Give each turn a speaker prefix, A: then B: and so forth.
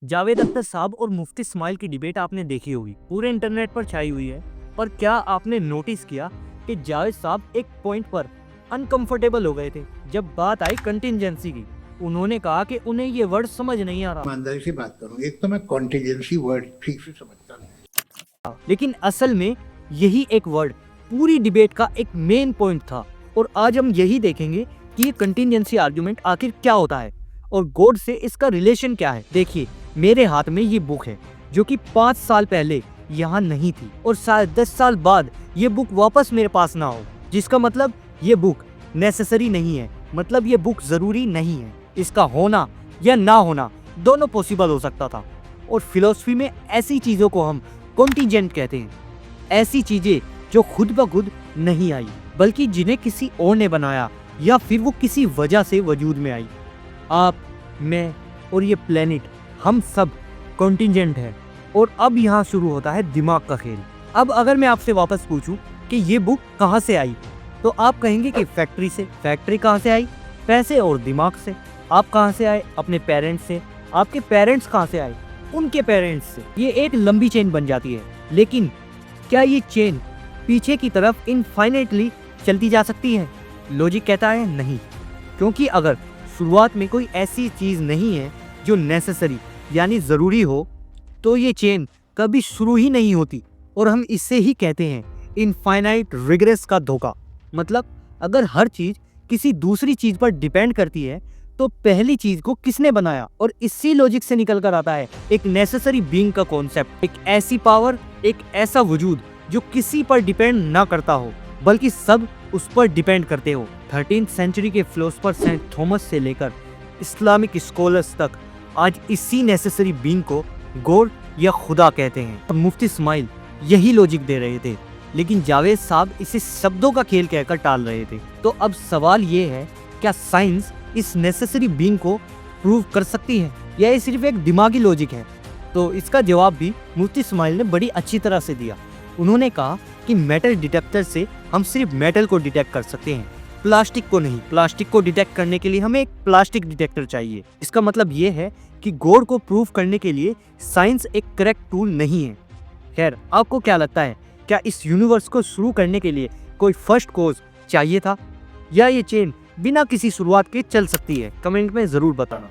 A: जावेद अख्तर साहब और मुफ्ती इस्माइल की डिबेट आपने देखी होगी, पूरे इंटरनेट पर छाई हुई है। पर क्या आपने नोटिस किया कि जावेद साहब एक पॉइंट पर अनकंफर्टेबल हो गए थे जब बात आई कंटिजेंसी की। उन्होंने कहा कि उन्हें ये वर्ड समझ नहीं आ रहा,
B: ईमानदारी से बात करूं, एक तो मैं कॉन्टीजेंसी वर्ड ठीक से समझता नहीं।
A: लेकिन असल में यही एक वर्ड पूरी डिबेट का एक मेन पॉइंट था। और आज हम यही देखेंगे कि ये कंटिजेंसी आर्गुमेंट आखिर क्या होता है और गॉड से इसका रिलेशन क्या है। देखिए, मेरे हाथ में ये बुक है जो कि 5 साल पहले यहाँ नहीं थी और शायद 10 साल बाद ये बुक वापस मेरे पास ना हो, जिसका मतलब ये बुक नेसेसरी नहीं है, मतलब ये बुक जरूरी नहीं है। इसका होना या ना होना दोनों पॉसिबल हो सकता था। और फिलॉसफी में ऐसी चीजों को हम कॉन्टिजेंट कहते हैं, ऐसी चीजें जो खुद ब खुद नहीं आई बल्कि जिन्हें किसी और ने बनाया या फिर वो किसी वजह से वजूद में आई। आप, मैं और ये प्लेनेट, हम सब कॉन्टिजेंट है। और अब यहाँ शुरू होता है दिमाग का खेल। अब अगर मैं आपसे वापस पूछूं कि ये बुक कहाँ से आई, तो आप कहेंगे कि फैक्ट्री से। फैक्ट्री कहाँ से आई? पैसे और दिमाग से। आप कहाँ से आए? अपने पेरेंट्स से। आपके पेरेंट्स कहाँ से आए? उनके पेरेंट्स से। ये एक लंबी चेन बन जाती है। लेकिन क्या ये चेन पीछे की तरफ इनफाइनाइटली चलती जा सकती है? लॉजिक कहता है नहीं, क्योंकि अगर शुरुआत में कोई ऐसी चीज नहीं है जो नेसेसरी यानी जरूरी हो, तो ये चेन कभी शुरू ही नहीं होती। और हम इससे ही कहते हैं इनफाइनाइट रिग्रेस का धोखा। मतलब अगर हर चीज किसी दूसरी चीज पर डिपेंड करती है तो पहली चीज को किसने बनाया? और इसी लॉजिक से निकल कर आता है एक नेसेसरी बीइंग का कॉन्सेप्ट, एक ऐसी पावर, एक ऐसा वजूद जो किसी पर डिपेंड ना करता हो बल्कि सब उस पर डिपेंड करते हो। 13th सेंचुरी के फिलोसोफर सेंट थॉमस से लेकर इस्लामिक स्कॉलर्स तक आज इसी नेसेसरी बीइंग को गॉड या खुदा कहते हैं। और मुफ्ती इस्माइल यही लॉजिक दे रहे थे, लेकिन जावेद साहब इसे शब्दों का खेल कहकर टाल रहे थे। तो अब सवाल ये है, क्या साइंस इस नेसेसरी बीइंग को प्रूव कर सकती है या ये सिर्फ एक दिमागी लॉजिक है? तो इसका जवाब भी मुफ्ती इस्माइल ने बड़ी अच्छी तरह से दिया। उन्होंने कहा कि मेटल डिटेक्टर से हम सिर्फ मेटल को डिटेक्ट कर सकते हैं, प्लास्टिक को नहीं। प्लास्टिक को डिटेक्ट करने के लिए हमें एक प्लास्टिक डिटेक्टर चाहिए। इसका मतलब ये है कि गॉड को प्रूव करने के लिए साइंस एक करेक्ट टूल नहीं है। खैर, आपको क्या लगता है, क्या इस यूनिवर्स को शुरू करने के लिए कोई फर्स्ट कॉज चाहिए था, या ये चेन बिना किसी शुरुआत के चल सकती है? कमेंट में जरूर बताना।